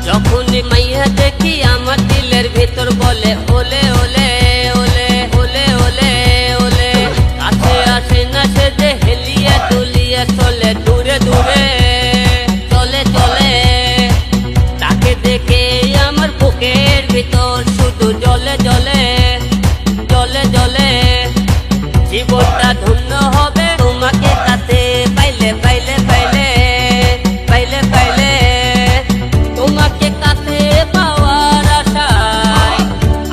যখনই মাইয়া দেখি আমার দিলের ভিতর বলে ওলে ওলে ওলে ওলে ওলে ওলে, কাছে আসে না সে যে হেলিয়া দুলিয়া চলে দূরে দূরে চলে চলে, তাকে দেখে আমার বুকের ভিতর শুধু জ্বলে জ্বলে জ্বলে জ্বলে, জীবনটা ধন্য হবে তোমাকে কাছে পাইলে পাইলে পাইলে পাইলে পাইলে, তোমাকে কাছে পাওয়ার আশায়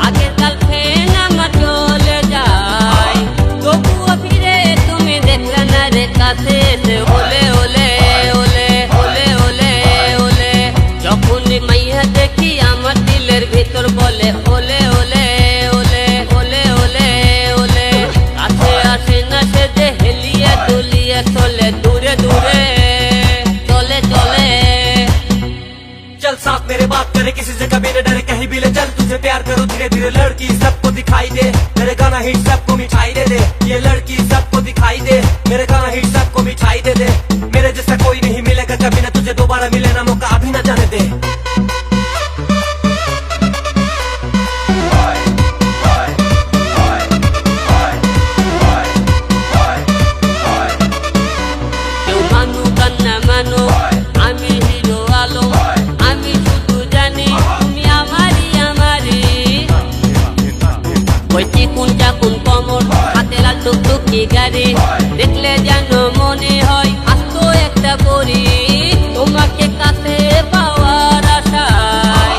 আগের কাল ফেন আমার চলে যায়, তবুও ফিরে তুমি দেখলে না রে কাছে এসে ওলে ওলে ওলে ওলে ওলে ওলে, যখনই মাইয়া দেখি আমার দিলের ভিতর বলে ওলে ওলে ওলে ওলে ওলে ওলে, কাছে আসে না সে যে হেলিয়া দুলিয়া চলে দূরে दূरे चले चले। चल साथ मेरे बात करे किसी से कभी न डरे कहीं भी ले चल, तुझे प्यार करो धीरे धीरे लड़की सबको दिखाई दे, मेरे गाना हिट सबको मिठाई दे दे, ये लड़की सबको दिखाई दे, मेरे गाना हिट सबको मिठाई दे दे, मेरे जैसा कोई नहीं मिलेगा कभी ना तुझे, दोबारा मिले ना मौका अभी ना जाने दे। গাড়ি দেখলে যেন মনে হয় আস্ত একটা করি, তোমাকে কাছে পাওয়ার আশায়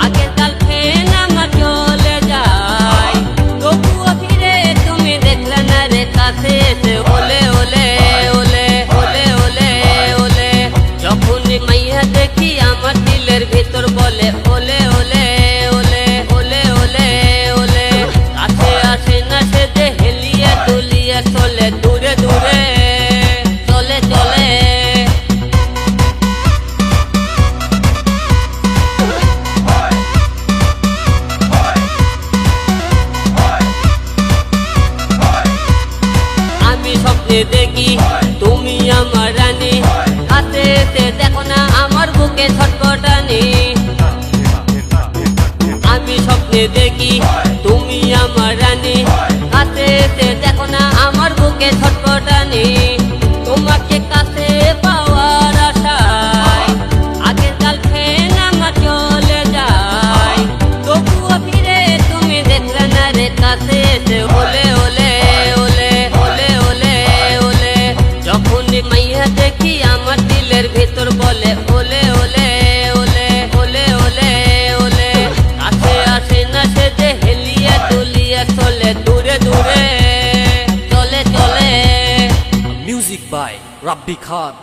আগের কাল ফেন আমার চলে যায়, তবুও ফিরে তুমি দেখলে না রে কাছে এসে ওলে ওলে ওলে ওলে ওলে ওলে, যখনই মাইয়া দেখি আমার দিলের ভিতর বলে ওলে ওলে ওলে ওলে ওলে ওলে, কাছে আসে না সে যে হেলিয়া দুলিয়া চলে দূরে দূরে চলে চলে। আমি স্বপ্নে দেখি তুমি আমার রানী, কাছে এসে দেখো না আমার বুকে ছটফটানি, আমি স্বপ্নে দেখি তুমি আমার রানী, কাছে এসে দেখো না আমার বুকে ছটফটানি, তোমাকে কাছে পাওয়ার আশায় আগের কাল ফেন আমার চলে যায়, তবুও ফিরে তুমি দেখলে না রে কাছে এসে ওলে ওলে ওলে ওলে ওলে ওলে, যখনই মাইয়া দেখি আমার দিলের ভিতর বলে ওলে ওলে ওলে ওলে ওলে ওলে, কাছে আসে না সে যে হেলিয়া দুলিয়া চলে দূরে দূরে চলে চলে। Music by Rabbi Khan।